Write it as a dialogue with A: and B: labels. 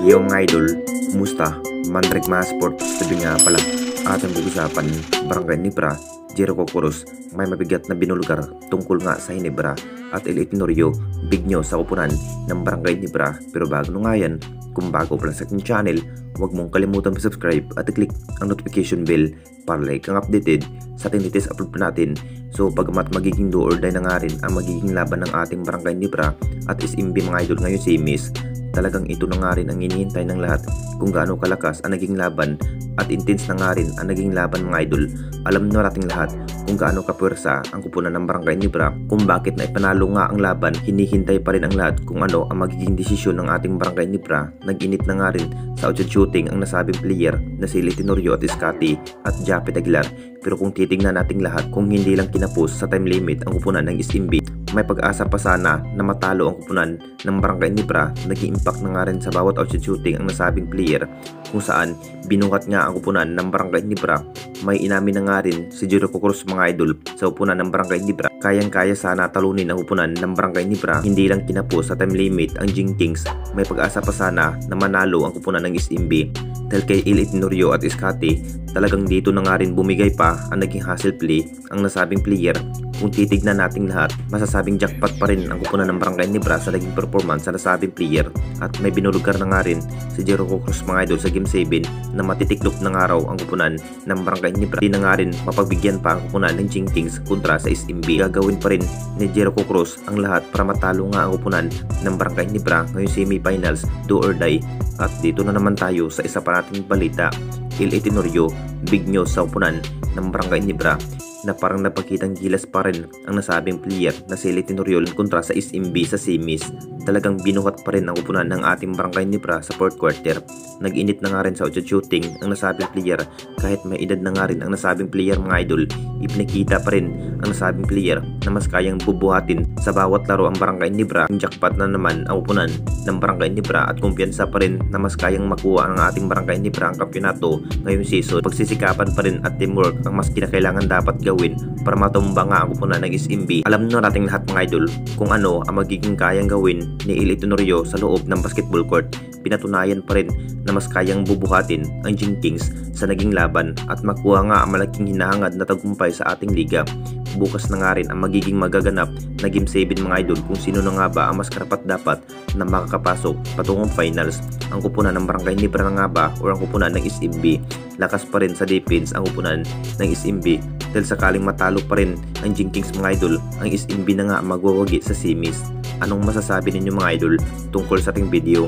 A: Yo mga idol, kumusta? Mandrek mga sport studio nga pala. Ating pag-usapan, Barangay Nibra, Jericho Cruz, may mabigat na binulgar tungkol nga sa Hinebra at El Itinorio, big news sa kupunan ng Barangay Nibra. Pero bago nga yan, kung bago pa lang sa aking channel, huwag mong kalimutan mag-subscribe at i-click ang notification bell para like kang updated sa ating latest upload pa natin. So pagamat magiging do or die na nga rin ang magiging laban ng ating Barangay Nibra at SMB mga idol ngayon si Miss, talagang ito na nga rin ang hinihintay ng lahat kung gaano kalakas ang naging laban at intense na nga rin ang naging laban mga idol. Alam na nating lahat kung gaano kapwersa ang kupunan ng Barangay Nibra, kung bakit na ipanalo nga ang laban. Hinihintay pa rin ang lahat kung ano ang magiging desisyon ng ating Barangay Nibra. Nag-init na nga rin sa outshot shooting ang nasabing player na si Litinorio at Iscati at Japet Aguilar. Pero kung titignan nating lahat, kung hindi lang kinapos sa time limit ang kupunan ng SMB, may pag-asa pa sana na matalo ang kupunan ng Barangay Nibra. Naging impact na nga rin sa bawat outshot shooting ang nasabing player, kung saan binungat nga ang kupunan ng Barangay Nibra. May inamin na nga rin si Jericho Cruz mga idol sa kupunan ng Barangay Nibra. Kayang-kaya sana talunin ang kupunan ng Barangay Nibra, hindi lang kinapos sa time limit ang Jing Kings. May pag-asa pa sana na manalo ang kupunan ng SMB dahil kay El Itinorio at Iscati. Talagang dito na nga rin bumigay pa ang naging hustle play ang nasabing player. Kung titignan nating lahat, masasabing jackpot pa rin ang kupunan ng Barangay Nibra sa naging performance sa nasabing player. At may binulugar na nga rin si Jericho Cruz mga idol sa Game 7 na matitiklop ng araw ang kupunan ng Barangay Nibra. Di na nga rin mapagbigyan pa ang kupunan ng Jing Kings kontra sa SMB. Gagawin pa rin ni Jericho Cruz ang lahat para matalo nga ang kupunan ng Barangay Nibra ngayong semi-finals, do or die. At dito na naman tayo sa isa pa nating balita. El Itinorio, big news sa kupunan ng Barangay Nibra na parang napakitang gilas pa rin ang nasabing player na si El Itinorio kontra sa SMB sa semis. Talagang binuhat pa rin ang kupunan ng ating Barangay Nibra sa 4th quarter. Nag-init na nga rin sa outshot shooting ang nasabing player. Kahit may edad na nga rin ang nasabing player mga idol, ipinakita pa rin ang nasabing player na mas kayang bubuhatin sa bawat laro ang Barangay Nibra. Jackpot na naman ang kupunan ng Barangay Nibra at kumpiyansa pa rin na mas kayang makuha ang ating Barangay Nibra ang kampyonato ngayong season. Pagsisikapan pa rin at teamwork ang mas kinakailangan dapat gawin para matumba nga ang kupunan ng SMB. Alam na nating lahat mga idol kung ano ang magiging kayang gawin ni El Itinorio sa loob ng basketball court. Pinatunayan pa rin na mas kayang bubuhatin ang Jing Kings sa naging laban at makuha nga ang malaking hinahangad na tagumpay sa ating liga. Bukas na nga rin ang magiging magaganap na Game 7 mga idol kung sino na nga ba ang mas karapat dapat na makakapasok patungong finals. Ang kupunan ng Barangay Nibra na nga ba o ang kupunan ng SMB? Lakas pa rin sa defense ang kupunan ng SMB dahil sakaling matalo pa rin ang Jing Kings mga idol, ang SMB na nga magwawagi sa semis. Anong masasabi ninyo mga idol tungkol sa ating video?